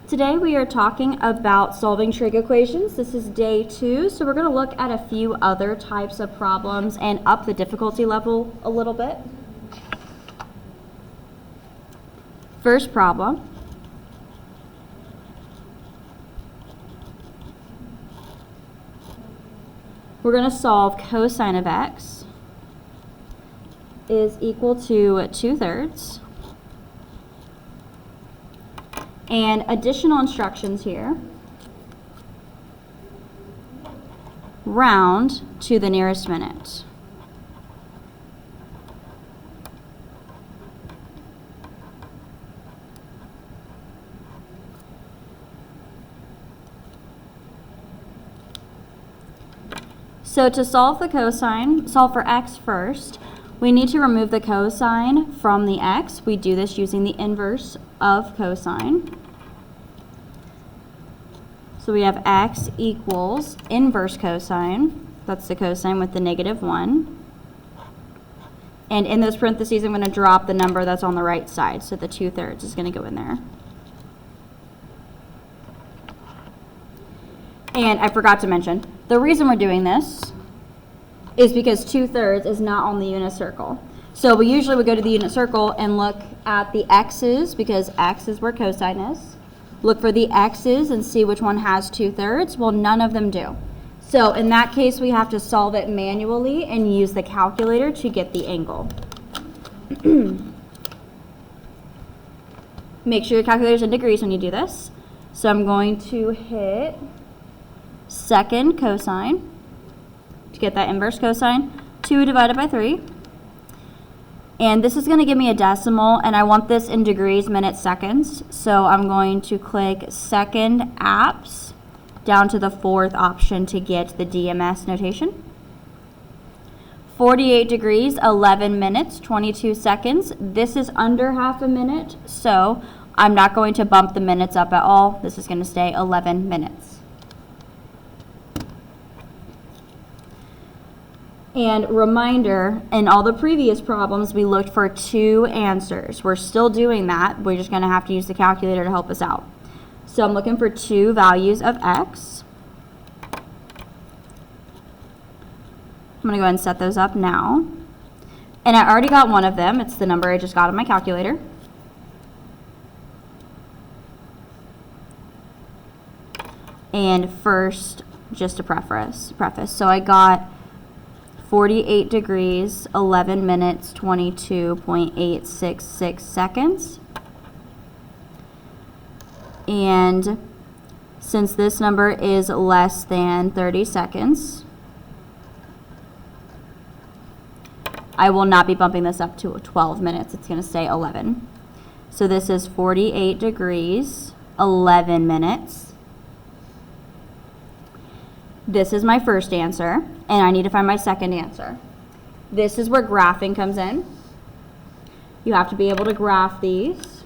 Today we are talking about solving trig equations. This is day 2, so we're going to look at a few other types of problems and up the difficulty level a little bit. First problem. We're going to solve cosine of x is equal to 2/3. And additional instructions here. Round to the nearest minute. So to solve the cosine, solve for x first, we need to remove the cosine from the x. We do this using the inverse of cosine. So we have x equals inverse cosine. That's the cosine with the -1. And in those parentheses, I'm going to drop the number that's on the right side. So the 2/3 is going to go in there. And I forgot to mention, the reason we're doing this is because 2/3 is not on the unit circle. So we usually would go to the unit circle and look at the x's, because x is where cosine is. Look for the x's and see which one has 2/3. Well, none of them do. So in that case, we have to solve it manually and use the calculator to get the angle. Make sure your calculator's in degrees when you do this. So I'm going to hit second cosine to get that inverse cosine. 2 divided by 3. And this is going to give me a decimal, and I want this in degrees, minutes, seconds. So I'm going to click second apps down to the 4th option to get the DMS notation. 48 degrees, 11 minutes, 22 seconds. This is under half a minute, so I'm not going to bump the minutes up at all. This is going to stay 11 minutes. And reminder, in all the previous problems, we looked for 2 answers. We're still doing that. We're just going to have to use the calculator to help us out. So I'm looking for 2 values of x. I'm going to go ahead and set those up now. And I already got one of them. It's the number I just got on my calculator. And first, just a preface. So I got 48 degrees, 11 minutes, 22.866 seconds. And since this number is less than 30 seconds, I will not be bumping this up to 12 minutes. It's going to stay 11. So this is 48 degrees, 11 minutes. This is my first answer, and I need to find my second answer. This is where graphing comes in. You have to be able to graph these.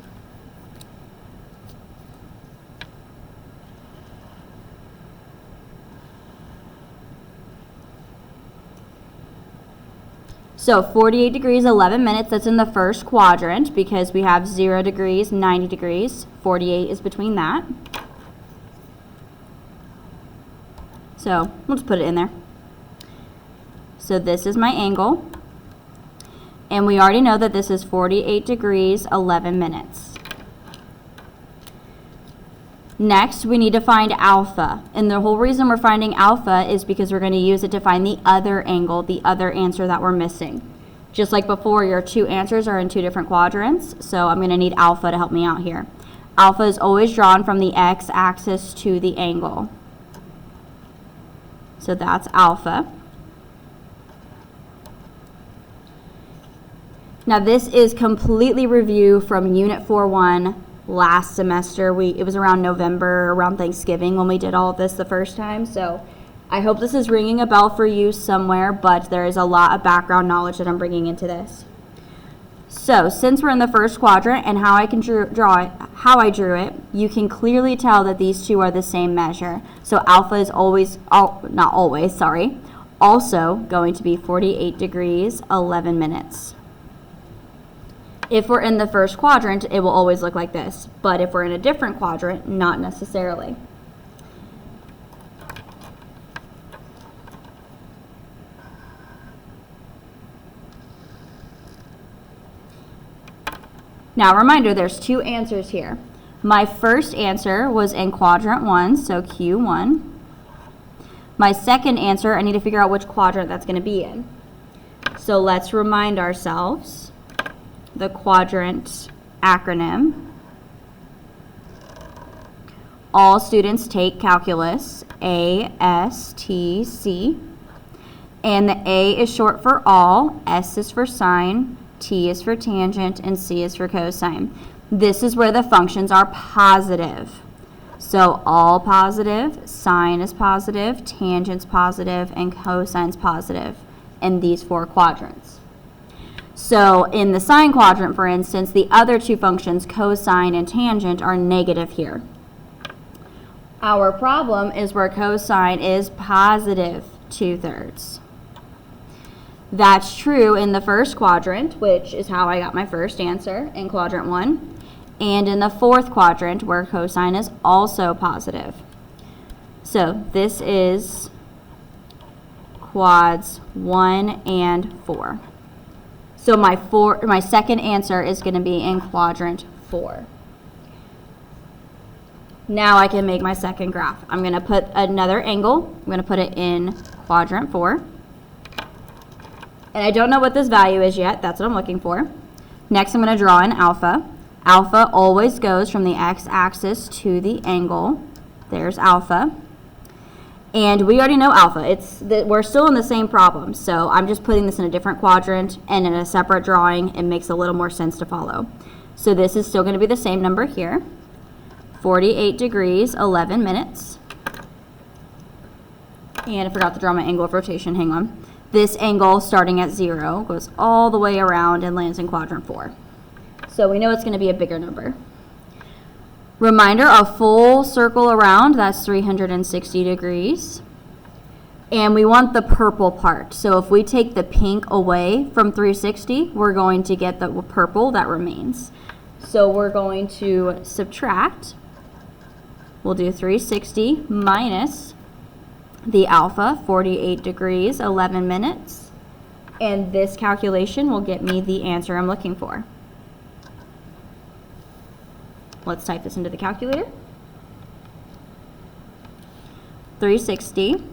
So 48 degrees, 11 minutes, that's in the first quadrant because we have 0 degrees, 90 degrees. 48 is between that. So we'll just put it in there. So this is my angle. And we already know that this is 48 degrees, 11 minutes. Next, we need to find alpha. And the whole reason we're finding alpha is because we're going to use it to find the other angle, the other answer that we're missing. Just like before, your 2 answers are in 2 different quadrants. So I'm going to need alpha to help me out here. Alpha is always drawn from the x-axis to the angle. So that's alpha. Now this is completely review from Unit 4.1 last semester. It was around November, around Thanksgiving when we did all of this the first time. So I hope this is ringing a bell for you somewhere, but there is a lot of background knowledge that I'm bringing into this. So since we're in the first quadrant and how I drew it, you can clearly tell that these two are the same measure. So alpha is also going to be 48 degrees, 11 minutes. If we're in the first quadrant, it will always look like this. But if we're in a different quadrant, not necessarily. Now, reminder, there's two answers here. My first answer was in quadrant 1, so Q1. My second answer, I need to figure out which quadrant that's going to be in. So let's remind ourselves the quadrant acronym. All students take calculus, A, S, T, C. And the A is short for all, S is for sine, T is for tangent, and C is for cosine. This is where the functions are positive. So all positive, sine is positive, tangent's positive, and cosine's positive in these four quadrants. So in the sine quadrant, for instance, the other two functions, cosine and tangent, are negative here. Our problem is where cosine is positive 2/3. That's true in the first quadrant, which is how I got my first answer in quadrant 1, and in the fourth quadrant where cosine is also positive. So this is quads 1 and 4. So my second answer is going to be in quadrant 4. Now I can make my second graph. I'm going to put another angle. I'm going to put it in quadrant 4. And I don't know what this value is yet. That's what I'm looking for. Next, I'm going to draw in alpha. Alpha always goes from the x-axis to the angle. There's alpha. And we already know alpha. We're still in the same problem. So I'm just putting this in a different quadrant and in a separate drawing. It makes a little more sense to follow. So this is still going to be the same number here. 48 degrees, 11 minutes. And I forgot to draw my angle of rotation. Hang on. This angle, starting at 0, goes all the way around and lands in quadrant 4. So we know it's going to be a bigger number. Reminder, a full circle around, that's 360 degrees. And we want the purple part. So if we take the pink away from 360, we're going to get the purple that remains. So we're going to subtract. We'll do 360 minus the alpha, 48 degrees, 11 minutes. And this calculation will get me the answer I'm looking for. Let's type this into the calculator. 360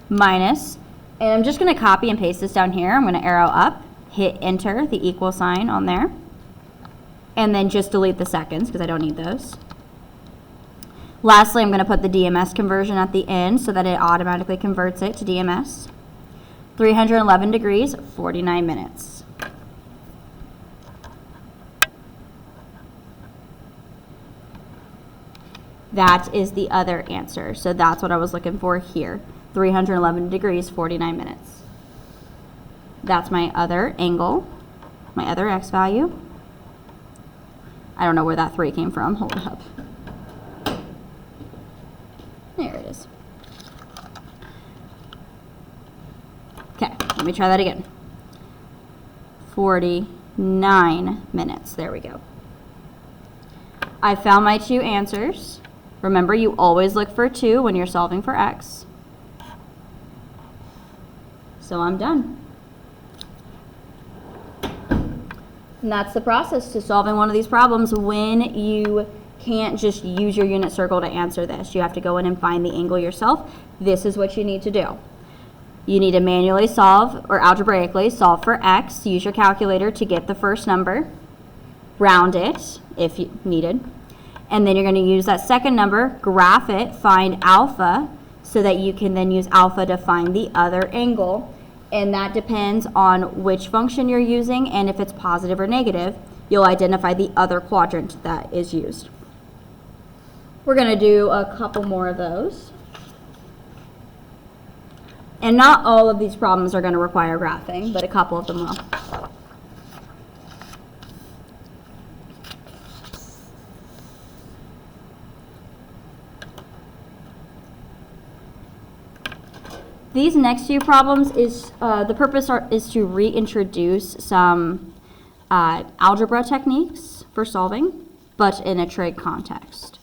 minus, and I'm just going to copy and paste this down here. I'm going to arrow up, hit enter, the equal sign on there, and then just delete the seconds because I don't need those. Lastly, I'm going to put the DMS conversion at the end so that it automatically converts it to DMS. 311 degrees, 49 minutes. That is the other answer. So that's what I was looking for here. 311 degrees, 49 minutes. That's my other angle, my other x value. I don't know where that 3 came from. Hold up. There it is. Okay, let me try that again. 49 minutes. There we go. I found my two answers. Remember, you always look for 2 when you're solving for x. So I'm done. And that's the process to solving one of these problems when you can't just use your unit circle to answer this. You have to go in and find the angle yourself. This is what you need to do. You need to manually solve or algebraically solve for x. Use your calculator to get the first number. Round it if needed. And then you're going to use that second number, graph it, find alpha, so that you can then use alpha to find the other angle. And that depends on which function you're using, and if it's positive or negative, you'll identify the other quadrant that is used. We're going to do a couple more of those. And not all of these problems are going to require graphing, but a couple of them will. These next few problems is the purpose is to reintroduce some algebra techniques for solving, but in a trig context.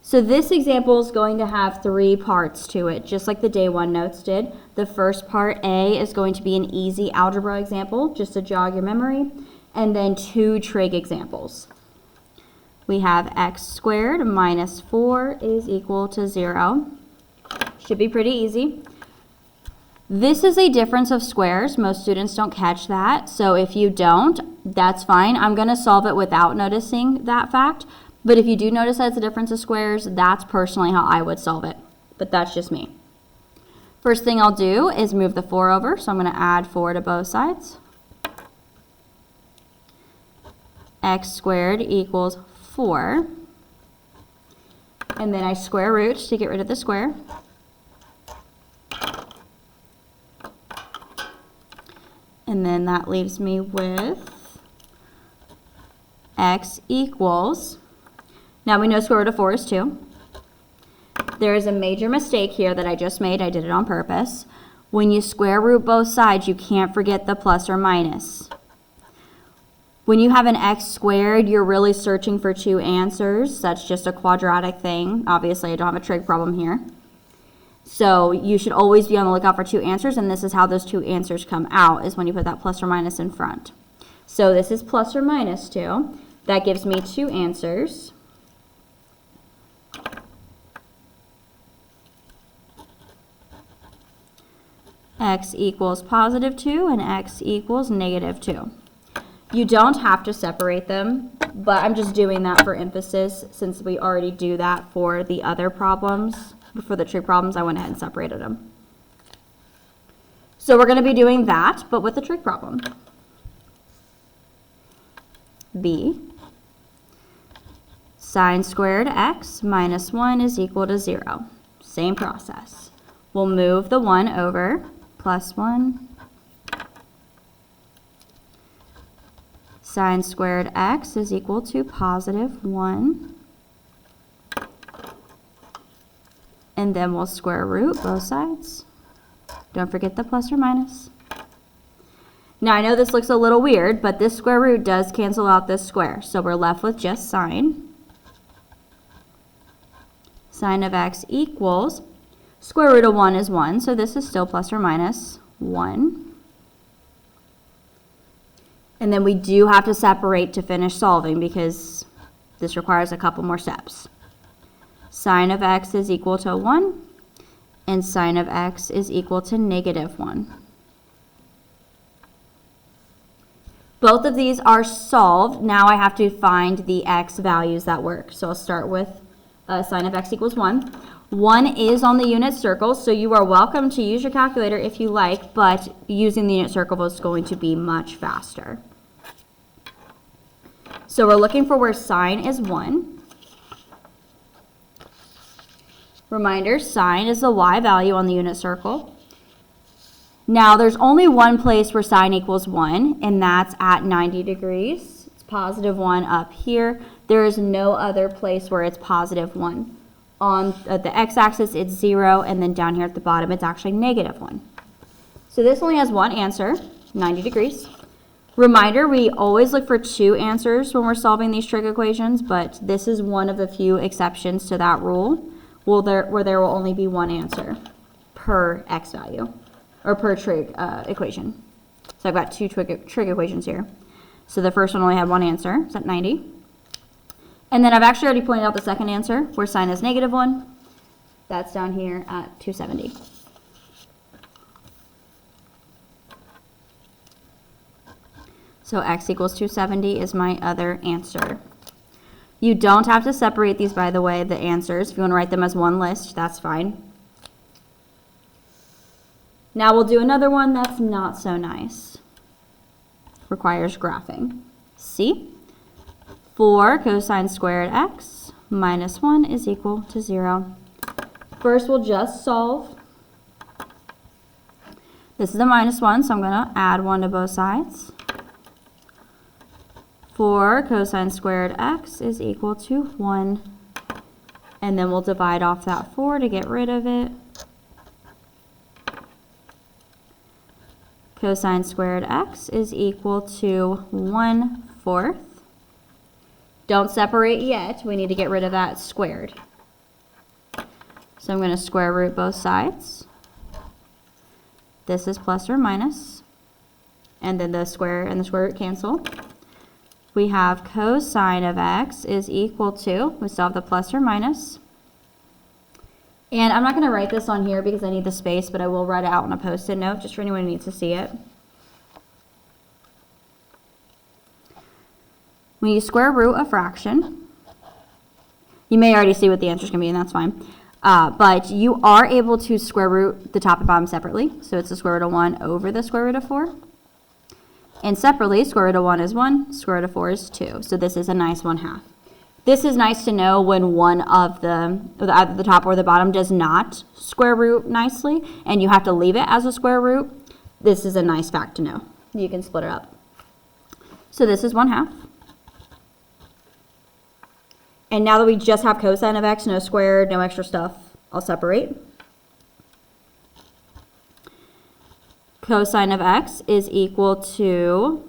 So this example is going to have 3 parts to it, just like the day 1 notes did. The first part, A, is going to be an easy algebra example, just to jog your memory, and then 2 trig examples. We have x squared minus 4 is equal to 0. Should be pretty easy. This is a difference of squares. Most students don't catch that. So if you don't, that's fine. I'm going to solve it without noticing that fact. But if you do notice that it's a difference of squares, that's personally how I would solve it. But that's just me. First thing I'll do is move the 4 over. So I'm going to add 4 to both sides. X squared equals 4. And then I square root to get rid of the square. And then that leaves me with x equals, now we know square root of 4 is 2. There is a major mistake here that I just made. I did it on purpose. When you square root both sides, you can't forget the plus or minus. When you have an x squared, you're really searching for 2 answers. That's just a quadratic thing. Obviously, I don't have a trig problem here. So you should always be on the lookout for 2 answers, and this is how those 2 answers come out, is when you put that plus or minus in front. So this is plus or minus 2. That gives me 2 answers. X equals positive 2 and x equals negative 2. You don't have to separate them, but I'm just doing that for emphasis since we already do that for the other problems. For the trig problems, I went ahead and separated them. So we're going to be doing that, but with the trig problem. B, sine squared x minus 1 is equal to 0. Same process. We'll move the 1 over, plus 1. Sine squared x is equal to positive 1. And then we'll square root both sides. Don't forget the plus or minus. Now I know this looks a little weird, but this square root does cancel out this square. So we're left with just sine. Sine of x equals, square root of 1 is 1, so this is still plus or minus 1. And then we do have to separate to finish solving because this requires a couple more steps. Sine of x is equal to 1, and sine of x is equal to negative 1. Both of these are solved. Now I have to find the x values that work. So I'll start with sine of x equals 1. 1 is on the unit circle, so you are welcome to use your calculator if you like, but using the unit circle is going to be much faster. So we're looking for where sine is 1. Reminder, sine is the y value on the unit circle. Now there's only one place where sine equals 1, and that's at 90 degrees. It's positive 1 up here. There is no other place where it's positive 1. On the x-axis, it's 0, and then down here at the bottom, it's actually negative 1. So this only has one answer, 90 degrees. Reminder, we always look for 2 answers when we're solving these trig equations, but this is one of the few exceptions to that rule. Where there will only be 1 answer per x value, or per trig equation. So I've got 2 trig equations here. So the first one only had 1 answer, it's at 90. And then I've actually already pointed out the second answer, where sine is negative 1. That's down here at 270. So x equals 270 is my other answer. You don't have to separate these, by the way, the answers. If you want to write them as one list, that's fine. Now we'll do another one that's not so nice. Requires graphing. C, 4 cosine squared x minus 1 is equal to 0. First, we'll just solve. This is a minus 1, so I'm going to add 1 to both sides. 4 cosine squared x is equal to 1. And then we'll divide off that 4 to get rid of it. cosine squared x is equal to 1/4. Don't separate yet. We need to get rid of that squared. So I'm going to square root both sides. This is plus or minus. And then the square and the square root cancel. We have cosine of x is equal to, we still have the plus or minus. And I'm not going to write this on here because I need the space, but I will write it out on a post-it note just for anyone who needs to see it. When you square root a fraction, you may already see what the answer is going to be, and that's fine. But you are able to square root the top and bottom separately. So it's the square root of 1 over the square root of 4. And separately, square root of 1 is 1, square root of 4 is 2. So this is a nice 1/2. This is nice to know when one of either the top or the bottom does not square root nicely, and you have to leave it as a square root. This is a nice fact to know. You can split it up. So this is 1/2. And now that we just have cosine of x, no squared, no extra stuff, I'll separate. Cosine of x is equal to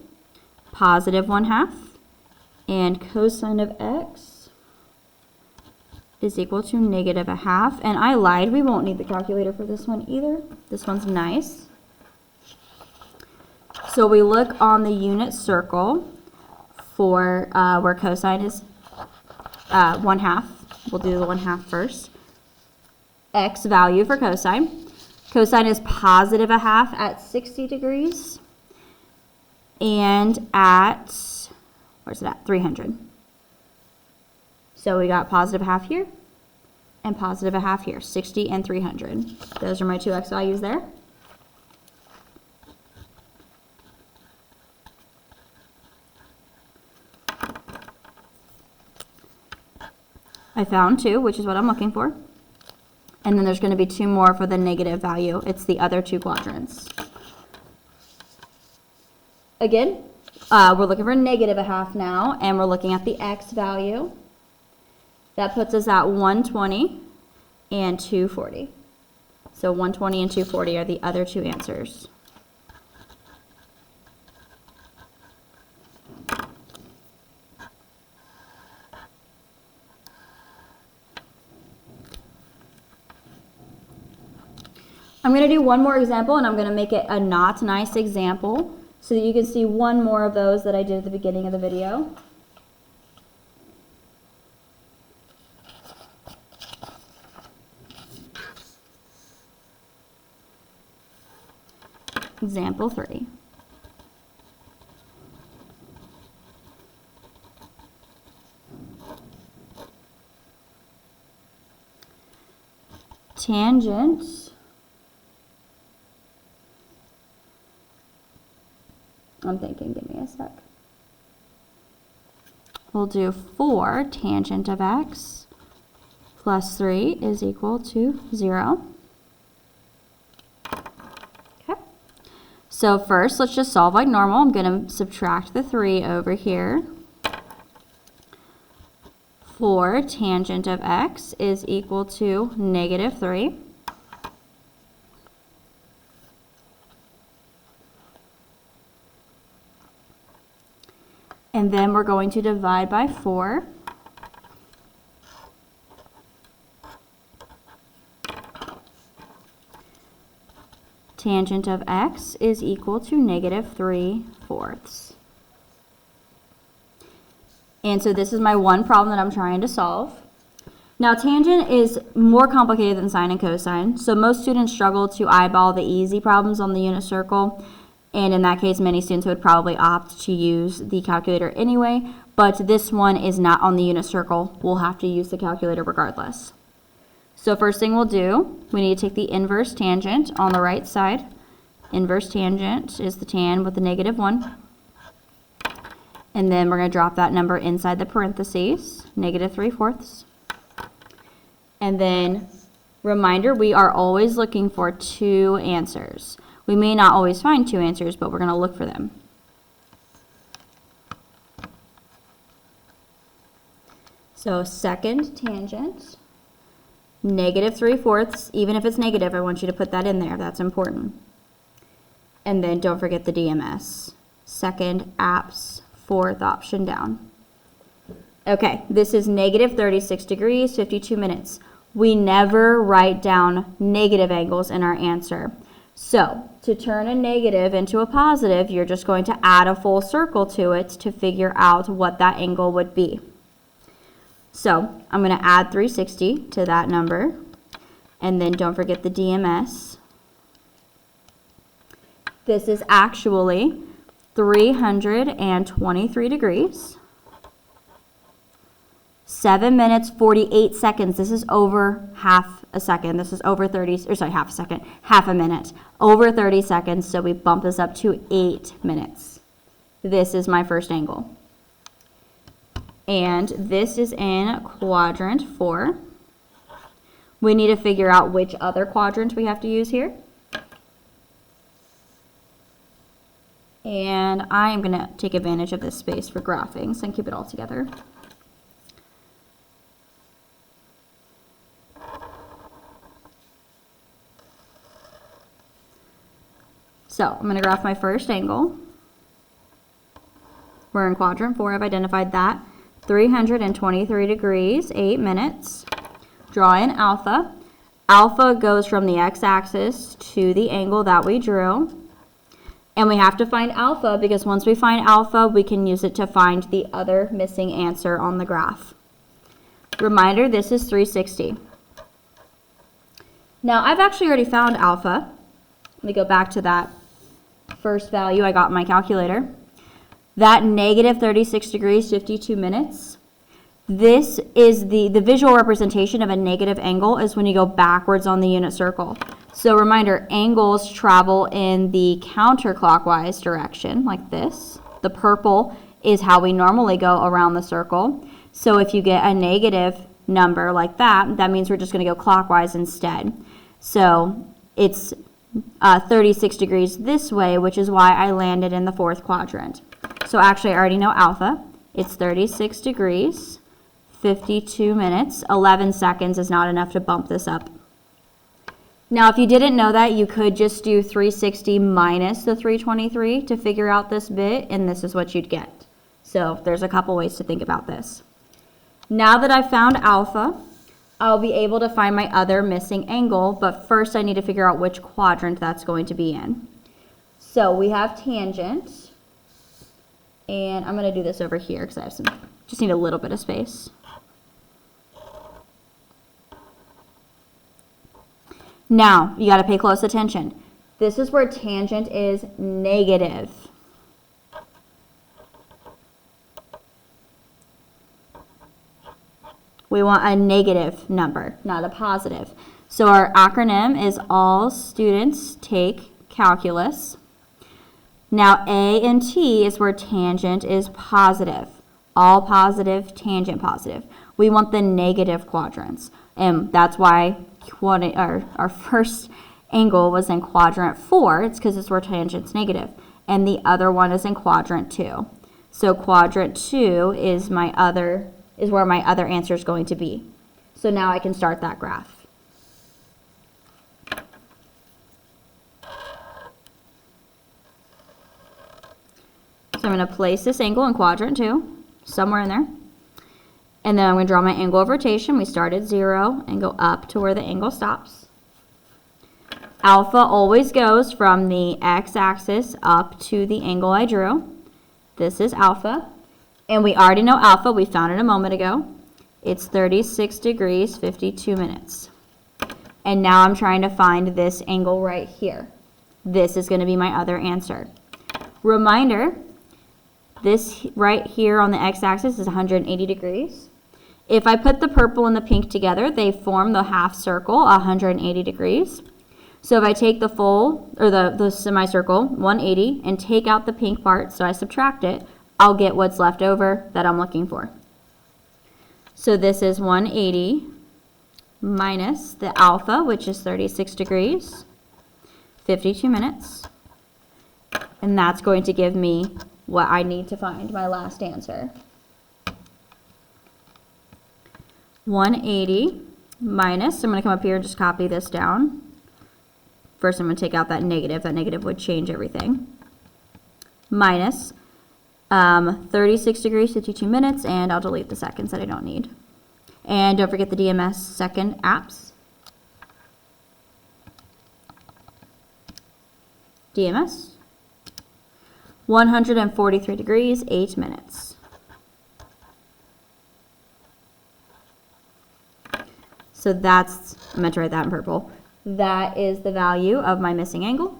positive 1/2. And cosine of x is equal to negative 1/2. And I lied, we won't need the calculator for this one either. This one's nice. So we look on the unit circle for where cosine is 1/2. We'll do the 1/2 first. X value for cosine. Cosine is positive 1/2 at 60 degrees. And at, where's it at? 300. So we got positive 1/2 here and positive 1/2 here, 60 and 300. Those are my two x values there. I found 2, which is what I'm looking for. And then there's going to be 2 more for the negative value. It's the other 2 quadrants. Again, we're looking for negative 1/2 now, and we're looking at the x value. That puts us at 120 and 240. So 120 and 240 are the other 2 answers. I'm going to do one more example, and I'm going to make it a not nice example so that you can see one more of those that I did at the beginning of the video. Example 3. Tangent I'm thinking, give me a sec. We'll do 4 tangent of x plus 3 is equal to 0. Okay. So first, let's just solve like normal. I'm going to subtract the 3 over here. 4 tangent of x is equal to negative 3. And then we're going to divide by 4. Tangent of x is equal to negative 3/4. And so this is my one problem that I'm trying to solve. Now tangent is more complicated than sine and cosine, so most students struggle to eyeball the easy problems on the unit circle. And in that case, many students would probably opt to use the calculator anyway, but this one is not on the unit circle. We'll have to use the calculator regardless. So first thing we'll do, we need to take the inverse tangent on the right side. Inverse tangent is the tan with the negative 1. And then we're going to drop that number inside the parentheses, negative 3/4. And then, reminder, we are always looking for 2 answers. We may not always find 2 answers, but we're going to look for them. So second tangent, negative 3/4. Even if it's negative, I want you to put that in there. That's important. And then don't forget the DMS. Second, apps, fourth option down. Okay, this is negative 36 degrees, 52 minutes. We never write down negative angles in our answer. So, to turn a negative into a positive, you're just going to add a full circle to it to figure out what that angle would be. So, I'm going to add 360 to that number, and then don't forget the DMS. This is actually 323 degrees. 7 minutes, 48 seconds. This is over half a second. This is over 30, or sorry, half a second, half a minute. Over 30 seconds, so we bump this up to 8 minutes. This is my first angle. And this is in quadrant 4. We need to figure out which other quadrant we have to use here. And I am going to take advantage of this space for graphing, so I can keep it all together. So I'm going to graph my first angle. We're in quadrant 4. I've identified that. 323 degrees, 8 minutes. Draw in alpha. Alpha goes from the x-axis to the angle that we drew. And we have to find alpha because once we find alpha, we can use it to find the other missing answer on the graph. Reminder, this is 360. Now, I've actually already found alpha. Let me go back to that first value I got in my calculator. That negative 36 degrees, 52 minutes. This is the visual representation of a negative angle is when you go backwards on the unit circle. So reminder, angles travel in the counterclockwise direction like this. The purple is how we normally go around the circle. So if you get a negative number like that, that means we're just going to go clockwise instead. So it's 36 degrees this way, which is why I landed in the fourth quadrant. So actually, I already know alpha. It's 36 degrees, 52 minutes. 11 seconds is not enough to bump this up. Now, if you didn't know that, you could just do 360 minus the 323 to figure out this bit, and this is what you'd get. So there's a couple ways to think about this. Now that I've found alpha, I'll be able to find my other missing angle, but first I need to figure out which quadrant that's going to be in. So we have tangent, and I'm going to do this over here because I have just need a little bit of space. Now, you got to pay close attention. This is where tangent is negative. We want a negative number, not a positive. So our acronym is all students take calculus. Now A and T is where tangent is positive. All positive, tangent positive. We want the negative quadrants. And that's why our first angle was in quadrant 4. It's because it's where tangent's negative. And the other one is in quadrant 2. So quadrant 2 is where my other answer is going to be. So now I can start that graph. So I'm going to place this angle in quadrant 2, somewhere in there. And then I'm going to draw my angle of rotation. We start at 0 and go up to where the angle stops. Alpha always goes from the x-axis up to the angle I drew. This is alpha. And we already know alpha. We found it a moment ago. It's 36 degrees, 52 minutes. And now I'm trying to find this angle right here. This is going to be my other answer. Reminder, this right here on the x-axis is 180 degrees. If I put the purple and the pink together, they form the half circle, 180 degrees. So if I take the full, or the semicircle, 180, and take out the pink part, so I subtract it, I'll get what's left over that I'm looking for. So this is 180 minus the alpha, which is 36 degrees, 52 minutes. And that's going to give me what I need to find my last answer. 180 minus, I'm going to come up here and just copy this down. First, I'm going to take out that negative. That negative would change everything. Minus 36 degrees, 52 minutes, and I'll delete the seconds that I don't need. And don't forget the DMS second apps. DMS. 143 degrees, 8 minutes. So that's, I meant to write that in purple. That is the value of my missing angle.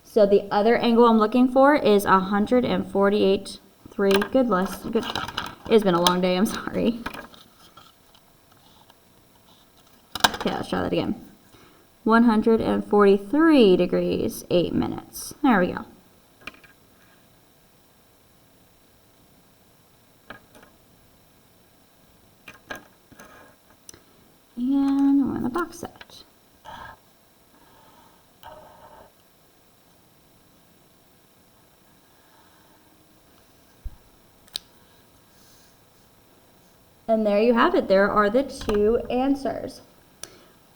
So the other angle I'm looking for is 148.3. Good. It's been a long day, I'm sorry. Okay, let's try that again. 143 degrees, 8 minutes. There we go. And we're in the box set. And there you have it. There are the two answers.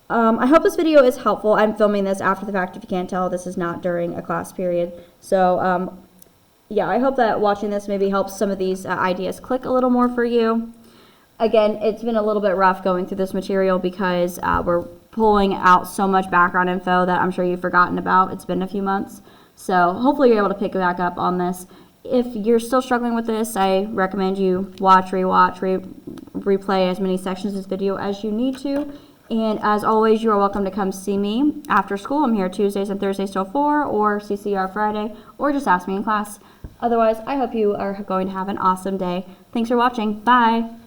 I hope this video is helpful. I'm filming this after the fact. If you can't tell, this is not during a class period. So yeah, I hope that watching this maybe helps some of these ideas click a little more for you. Again, it's been a little bit rough going through this material because we're pulling out so much background info that I'm sure you've forgotten about. It's been a few months. So hopefully you're able to pick back up on this. If you're still struggling with this, I recommend you watch, rewatch, replay as many sections of this video as you need to. And as always, you are welcome to come see me after school. I'm here Tuesdays and Thursdays till 4, or CCR Friday, or just ask me in class. Otherwise, I hope you are going to have an awesome day. Thanks for watching. Bye.